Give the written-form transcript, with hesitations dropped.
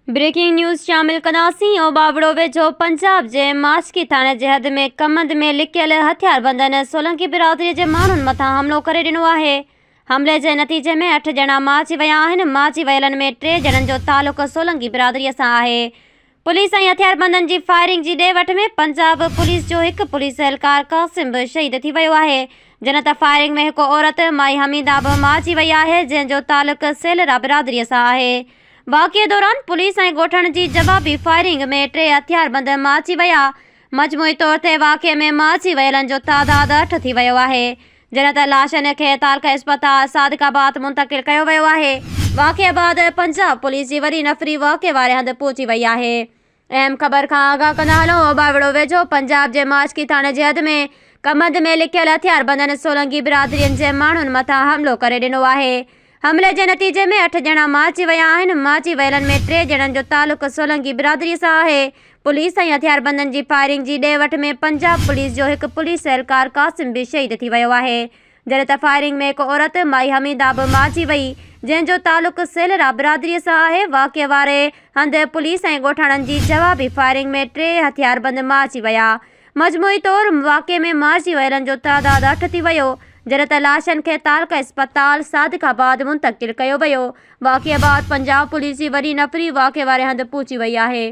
Breaking news शामिल कंदासीं। बावड़ो वेझो पंजाब जे माछकी थाणे जे हद में कमंद में लिकियल हथियारबंदनि सोलंकी बिरादरीअ जे माण्हुनि मथां हमलो करे ॾिनो आहे। हमले जे नतीजे में 8 ॼणा मारिजी विया आहिनि। मारिजी वियलनि में 3 ॼणनि जो तालुक़ सोलंकी बिरादरीअ सां आहे। पुलिस ऐं हथियारबंदनि जी फायरिंग जी ॾे वठ में पंजाब पुलिस जो हिकु पुलिस एहलकार क़ासिम बि शहीद थी वियो आहे। जन त फायरिंग में हिकु औरत माई हमीदा बि मारिजी वई आहे, जंहिंजो तालुक़ सेलरा बिरादरीअ सां आहे। वाक़िए दौरान पुलिस ऐं ॻोठनि जी जवाबी फायरिंग में 3 हथियारबंद मारिजी विया। मजमूई तौर ते वाक़िए में मारिजी वियलनि जो तादाद 8 थी वियो आहे। जन त लाशनि खे तालका इस्पताल सादिकाबाद मुंतक़िल कयो वियो आहे। वाक़िए बैदि पंजाब पुलिस जी वॾी नफ़री वाक़िए वारे हंधि पहुची वई आहे। अहम ख़बर खां आगाह कंदा हलूं। बावड़ो वेझो पंजाब जे माछकी थाणे जे हद में कमंद में लिकियल हथियारबंदनि सोलंकी बिरादरीअ जे माण्हुनि मथां हमलो करे ॾिनो आहे। हमले जे नतीजे में 8 ॼणा मारिजी विया आहिनि। मारिजी वियलनि में 3 ॼणनि जो तालुक़ सोलंकी बिरादरीअ सां आहे। पुलिस ऐं हथियारबंदनि जी फायरिंग जी ॾे वठ में पंजाब पुलिस जो हिकु पुलिस एहलकार क़ासिम बि शहीद थी वियो आहे। जॾहिं त फायरिंग में हिकु औरत माई हमीदा बि मारिजी वई, जंहिंजो तालुक़ सेलरा बिरादरीअ सां आहे। वाक़िए वारे हंधि पुलिस ऐं ॻोठाणनि जी जवाबी फायरिंग में 3 हथियारबंद मारिजी विया। मजमूई तौर वाक़िए में मारिजी वियलनि जो तादाद 8 थी वियो। जॾहिं त लाशनि खे तालका इस्पताल सादिकाबाद मुंतक़िल कयो वियो। वाक़िए बैदि पंजाब पुलिस जी वॾी नफ़री वाक़िए वारे हंधि पहुची वई आहे।